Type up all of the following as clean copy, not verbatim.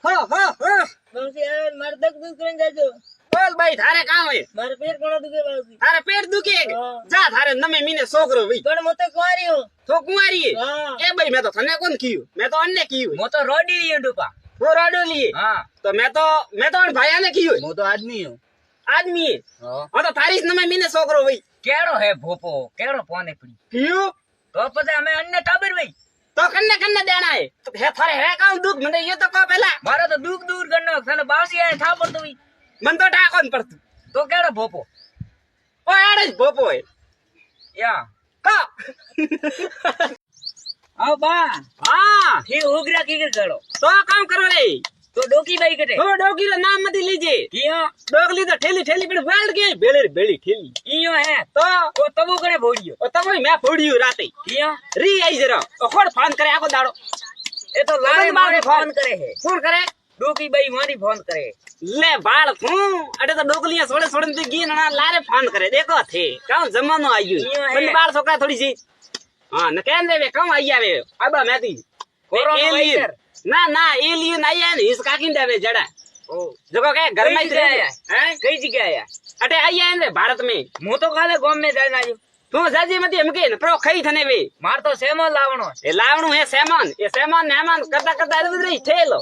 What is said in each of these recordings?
હા હા હા બાઉસી આવે મારે દક દક કરીને જાજો. બોલ ભાઈ થારે કામ હોય મારે પેટ ઘણો દુખે બાઉસી. થારે પેટ દુખે હા. જા થારે નમે મીને છોકરો ભાઈ પણ હું તો કુંવારી હું. તો કુંવારી હા. એ ભાઈ મેં તો તને કોણ કીધું મેં તો અન્ને કીધું હું તો રોડી રહ્યો ડૂપા. वो राडो लिए हाँ तो मैं तो भाई ने की હું તો આદમી હું. आदमी है હા. हाँ तो तारीख न मैं मीने सोकरो भाई કેળો हे ભોપો કેળો પોને પડી. क्यों તો પછી અમે અન્ય ટાબર ભાઈ. तो कन्ने कन्ने देना है तो है थारे है काम दुख મને ये तो को पहला મારો તો દુખ દૂર કરનો તને બાઉસી આવે થા પડતો ભાઈ. मन तो टाकोन पड़त તો કેળો ભોપો ओ आड़े भोपो है યા का આવ બા हां ફી ઉગરા કીકર કરો तो काम करो रे તો ડોકી બાઈ કટે ओ डोगी रो नाम मत लीजिए ઈયો डोगली तो ठेली ठेली पर वर्ल्ड के बेले बेली ठेली ઈયો હે तो તો તબુ કરે ભોડિયો ओ तब मैं फोड़ियो राते ઈયો री आई जरा ओ खोड़ फोन करे आको दाड़ो એ તો લારે મારે ફોન કરે હે फोन करे ડોકી બાઈ મારી ફોન કરે ले बाल तू अटे तो डोकलियां सोड़े सोड़े ते गी ना लारे फोन करे देखो थे कौन जमानो आयो यो है। बल्ले बाल छोकरा थोड़ी सी हां न कहन देवे कम आई आवे अबा मैती कोरोना वायरस। ना ना एलियन आई है इस काकिन देवे जड़ा ઓ जको के घर में ही कई रहे जगह हैं કઈ જગ્યાએ આયા अटे आई है ने भारत में હું તો કાલે ગામ में જઈને આવ્યો तू जाजी मती हमके न प्रो खई थने वे માર તો સેમો લાવણો ए लावणू है सेमन ए सेमन नेमन करता करता अदबरी ठेलो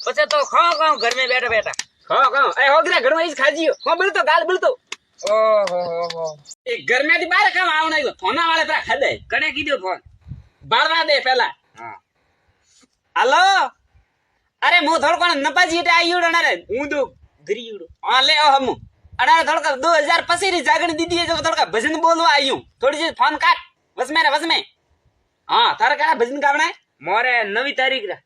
પછી તો ખાઓ ખાઓ ઘર में બેઠા બેઠા खो ए होगरे घर में इस खाजियो हो बोलतो गाल बोलतो ઓહો ए घर में दी बाहर काम आवना आयो फोना वाले पर खदे કને કીધો ફોન बारवा दे पहला હા हेलो अरे मु थोड़को नपाजी इटे आयुडो ना रे ऊंदो गरीयुडो हां ले ओ हम अरे थोड़का 2000 पसी री जागण दीदी है जो थोड़का भजन बोलवा आयू थोड़ी सी फोन काट बस में हां थारा का भजन गावना है મોરે નવી તારીખ રા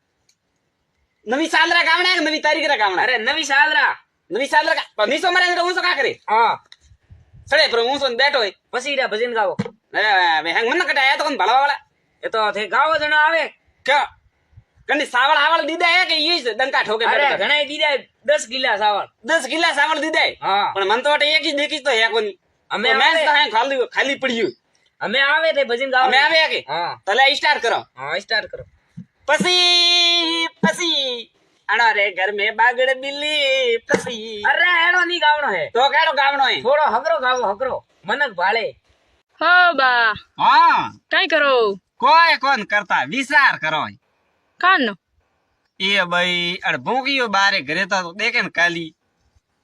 नवी साल रा गावना है नवी तारीख रा गावना है અરે નવી સાલ રા नवी साल रा पर नीसो मरे तो ऊसो का करे હા सड़े पर ऊसो बैठो है પછી રા ભજન ગાવો वे हंग मन कटाया तो कौन भलवा वाला એ તો થે ગાવો જણો આવે क्या कनी सावल हावल दीदा है कि ये डंका ठोके અરે बैठो ઘણા દીધા 10 કિલા સાવળ 10 किला सावल दीदा है હા पण मन तो एक ही देखी तो है कोनी અમે मैं આવે तो है खाली खाली पड़ियो અમે આવે તે ભજન ગાવો मैं आवे के હા तले स्टार्ट करो હા સ્ટાર્ટ કરો पसी पसी अड़ा रे घर में बागड़ बिल्ली पसी અરે એનો ની ગાવણો હે तो केड़ो गावनो है થોડો હકરો ગાવો હકરો મનક ભાળે हो बा हां काय करो कोई कौन करता विचार करो कान ये भाई अड़ भूकियो बारे घरे तो देखे न काली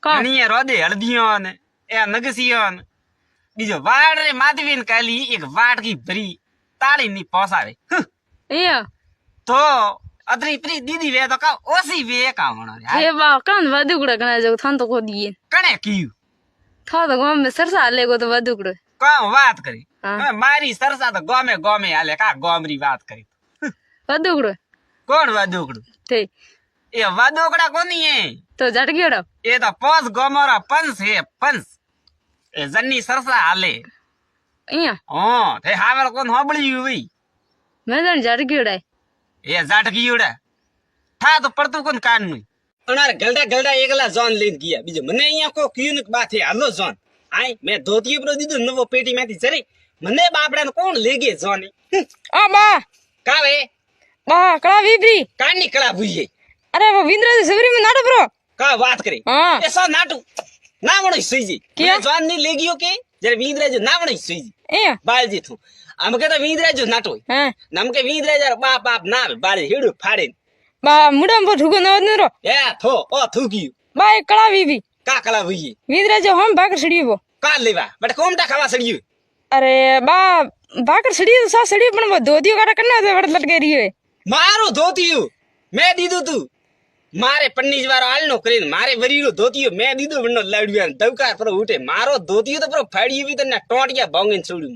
का घणीए रोदे हळदियो ने ए नगसियो ने बीजो वाड़ रे माधवी न काली एक वाट की भरी ताળી ની પોસાવે ये तो अदरी प्री दीदी वे तो का ओसी वे का होना ये बा कान वदुगड़ गना जो थान तो को दिए कने कियो था तो गांव में सरसा लेगो तो वदुगड़ का बात करी हाँ। मारी सरसा तो गामे हाले का गामरी बात करी वदुगड़ कोण वादोकड़ू ते ये वादोकड़ा कोनी है तो जट गयो ये तो पोस गोमरा पंच है पंच ए जन्नी सरसा हाले इया हां ते हावल कोन होबळी हुई मैं जन जट गयो ये जाटकी उड़ा था तो पड़तू कोन कान नु अनार गलडा एकला जोन लेन गया बीजो मने अहिया को क्यून बात है हालो जोन आय मैं धोती पर दीदो नवो पेटी माथी चरे मने बापड़ा ने कोण लेगे जोन आ बा का वे बा कड़ा विपरी कान निकला भुई अरे वो विंद्र जी सबरी में नाटो ब्रो का बात करे हां ऐसा नाटू ना वणो सुईजी क्या? जोन नी लेगियो के जरे वींद्रे जो ना वणो सुईजी ए बालजी थू हमके तो वींद्रे जो नाटो हां नमके वींद्रे जर बाप ना बाले हेडू फाड़े बा मुडम पर ठुको न नरो ए थो ओ थूकी बा एक कड़ा विपरी का कला भुई विंद्र जो हम भाकर सड़ियो वो का लेवा बट कोमटा खावा सड़ियो अरे बा भाकर सड़ियो तो सा सड़ियो पण वो दोदियो काटा करना तो बड़ लटके रही है मारो धोतियो मैं दीदू तू मारे पन्नीज वारो आलनो करीन मारे वरीरो धोतियो मैं दीदू बन्नो लड़िया दवका पर उठे मारो धोतियो तो पर फाड़ियो भी तने टोटिया बोंगन छोड़ू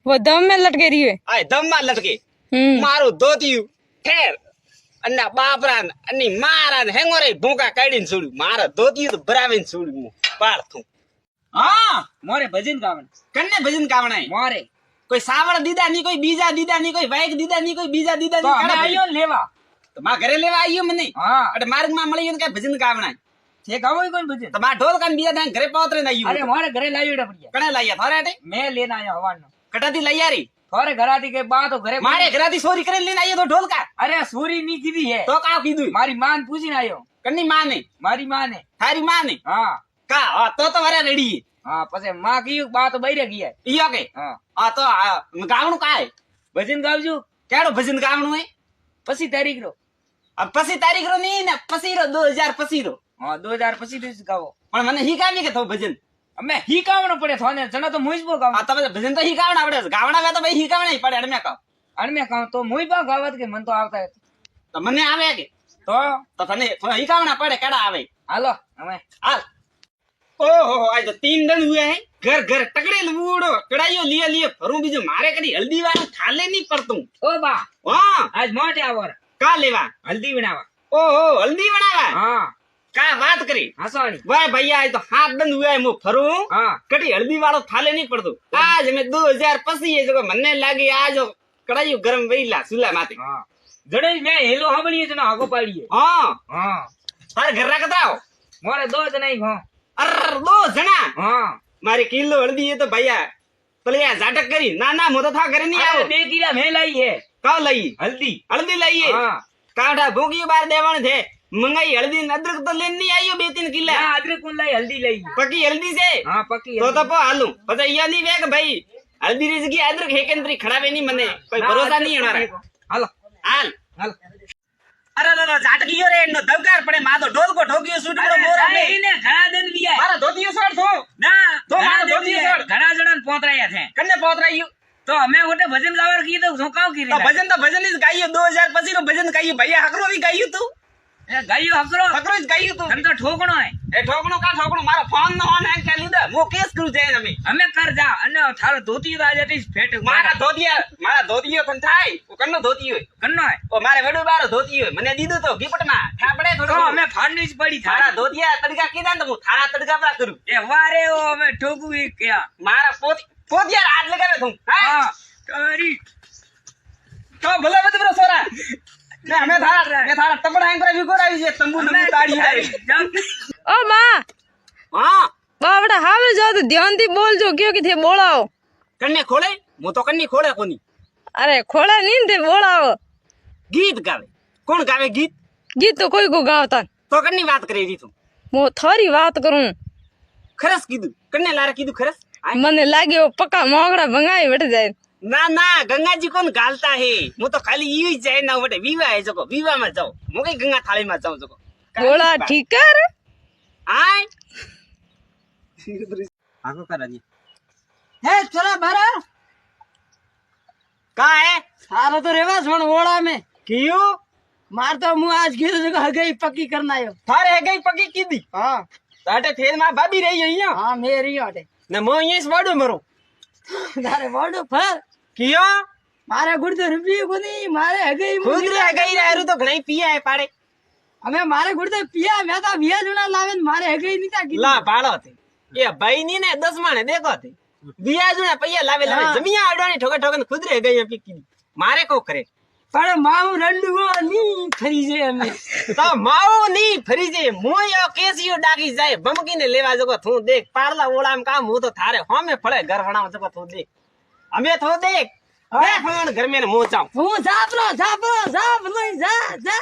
वो दम में लटके रही है आय दम मा लटके हम्म मारो धोतियो ठेर अन्ना बापरान अन्नी मारान हेंगोरे भूका काढीन छोड़ू मारो धोतियो तो बरावेन छोड़ू पार थू हां મોરે ભજન ગાવણ कन्ने भजन गावना है મોરે कोई सावड़ दीदा नहीं कोई बीजा दीदा नहीं कोई वाइक दीदा नहीं कोई बीजा दीदा તો नहीं અમે આયો ને લેવા तो मां घरे लेवा आइयो मने હા अटे मार्ग में मળી ગયો કે ભજન ગાવના છે ગાવો કોઈ ભજન તો માર ઢોલ કાન બીજા ઘરે પહોંચરે ન અરે આયું મોરે ઘરે લાવ્યો પડ્યા કણે લાયા થારે અટે મેં લેને આયા હવાનો કટાથી લઈ યારી થોરે ઘરાથી કે બા તો ઘરે મારે ઘરાથી ચોરી કરીને લઈને આવ્યો તો ઢોલકા અરે સુરી ની કીધી હે તો કાવ કીધું મારી માન પૂછીને આવ્યો કની માને મારી માને તારી માને હા કા હા, તો વરે રેડી હા પછી માં કીધું બા તો બૈરે ગયા ઈયો કે હા આ તો ગાવણું કાય ભજન ગાવજો કેડો ભજન ગાવણું હે પછી તારીખ રો આ પછી તારીખ રો નહીં ને પછી રો 2000 પછી રો હા 2000 પછી જ ગાવો પણ મને હી કામી કે તો ભજન અમે હી કાવણો પડે થોને જણા તો મુઈજ બો ગાવ આ તમે ભજન તો હી કાવણ આવડે છે ગાવણા વે તો ભાઈ હી કાવણ પડે અડમે કાવ અને મેં કહું તો મુઈ બા ગાવત કે મન તો આવતા હે. તો મને આવે કે તો તને હી કાવણા પડે કેડા આવે હાલો અમે हाल ओहो आज तो 3 दिन हुए हैं घर घर टकड़े लूड़ो कड़ाइयो लिए लिए भरूं बीजो मारे कदी हल्दी वाला थाले नहीं पड़तू ઓ બા हां આજ મોટે આવો રે. का लेवा હલ્દી બનાવા ओहो हल्दी बनावा હા का बात करी હસવાણી वाह भैया आज तो 7 दिन हुए हैं मु भरूं હા कड़ी हल्दी वालो थाले नहीं पड़तू आज में 2000 पसी है जो मन्ने लागी आज कड़ाइयो गरम वेला सुला माते હા જડે મેં હેલો હબળીએ છે ને આગો પાડીએ हां હા तार घर रखताओ મોરે દો જ નહીં હો अर दो जना હા मारे किलो हल्दी है तो भैया पलिया जाटक करी ना ना मो तो था करे नहीं અરે आओ બે કિલા મેં લાઈ હે का लई હલ્દી हल्दी लाइए હા काढ़ा भोगी बार देवान थे मंगाई हल्दी अदरक तो लेने नहीं आई 2-3 किला ના અદરક કોણ લાઈ હલ્દી લઈ पकी हल्दी से હા પક્કી तो હલ્દી. पो हालू पता ये नहीं वेक भाई हल्दी री जगह अदरक हेकन खड़ा भी नहीं मने कोई ના, भरोसा અદરક नहीं કોણ होना લાઈ? હાલો हाल હાલો अरे नो जाटकीयो रे नो दबकार पड़े मा तो ढोल को ठोकियो सूट અરે को मोरा સાહેબ, में એને ઘણા દિન વિયા मारा धोतियो छोड़ थो ના તો ઘણા મારો દિન ધોતી વિયા. છોડ. ઘણા જણા પોતરાયા છે कन्ने पहुंच रही हूं તો અમે ઓટે ભજન ગાવા કીધું શું કાવ કીધું तो भजन इस गाइयो 2000 पसी रो भजन गाइयो भैया हकरो भी गाइयो तू એ ગાયો હકરો हकरो इस गाइयो तू તને તો ઠોકણો હે ए ठोकणो का ठोकणो मारा फोन न ऑन है क्या लीदा मो केस करू जाए हमें અમે કર જા અને થારો ધોતી તો આજે ફેટ मारा धोतियो थन थाई वो कन्नो धोतियो કન્નો હે ओ मारे वडो बारो धोतियो મને દીધો તો ગિફ્ટ માં થાપડે તો થોડો અમે ફાડની જ પડી મારા થારા ધોતિયા તડકા કીધા ને તો હું થારા તડકા પરા કરું એ વારે ઓ અમે ઠોકું ઈ ક્યાં મારા પોતિયા હાથ લગાવે તું હા હા તારી તો ભલે બધું બરો સોરા ને અમે થારા તપડા હેંગ કરી વિકોરાવી છે તંબુ અમે નંબુ તાડી આવી ઓ બા હા બાવડા હાવે જાવ તો ધ્યાનથી બોલજો કયો કે તે બોલાવો કન્ને ખોલે હું તો કન્ની ખોલે કોની અરે ખોળે નહીં તે બોલાવો ગીત ગાવે કોણ ગાવે ગીત ગીત તો કોઈ કો ગાવતા તો કન્ની વાત કરી રી તું હું થારી વાત કરું ખરસ કીધું કન્ને લારે કીધું ખરસ મને લાગ્યો પક્કા મોગડા ભંગાઈ વટ જાય ના ના ગંગાજી કોણ ગાલતા હે હું તો ખાલી ઈ જાય ના વટે વિવાહ હે જકો વિવાહ માં જાઉં હું કઈ ગંગા થાળી માં જાઉં જકો બોલા ઠીકર આય આકો કરા દી હે ચલા બારા કા હે સારો તો રેવા છોણ ઓળા મે કિયું માર તો હું આજ કીધું કે હગઈ પક્કી કરના આવ્યો થારે હે ગઈ પકી કીધી હા તાટે ફેર માં ભાભી રહી અહીંયા હા મે રહ્યો અટે ને મો અહીંયા જ વાડો મરો તારે વડો ફર કિયો મારે ગુડતો રૂપિયો કોની મારે હગઈ ખુદ રે ગઈ રે તો ઘણી પીયા હે પાડે અમે મારે ગુડતો પિયા મેં તો 20 જણા લાવે ને મારે હગઈ ની તા લા પાડો તે એ ભાઈ ની ને 10 માણે દેખો તે બિયા જુના પૈયા લાવે લાવે હા. જમિયા આડવાની ઠોકે ઠોકે ખુદ રે ગઈ પી કીધી મારે કો કરે પણ માવું રંડવો ની ફરી જાય અમે તો માવો ની ફરી જે મોયો કેસિયો ડાકી જાય બમકીને લેવા જકો તું દેખ પાડલા ઓળામ કામ હું તો થારે હોમે ફળે ઘર વણાવ જકો તું દેખ અમે તો દેખ બે ફણ ઘર મેં મોચાવ હું સાપરો સાપ લઈ જા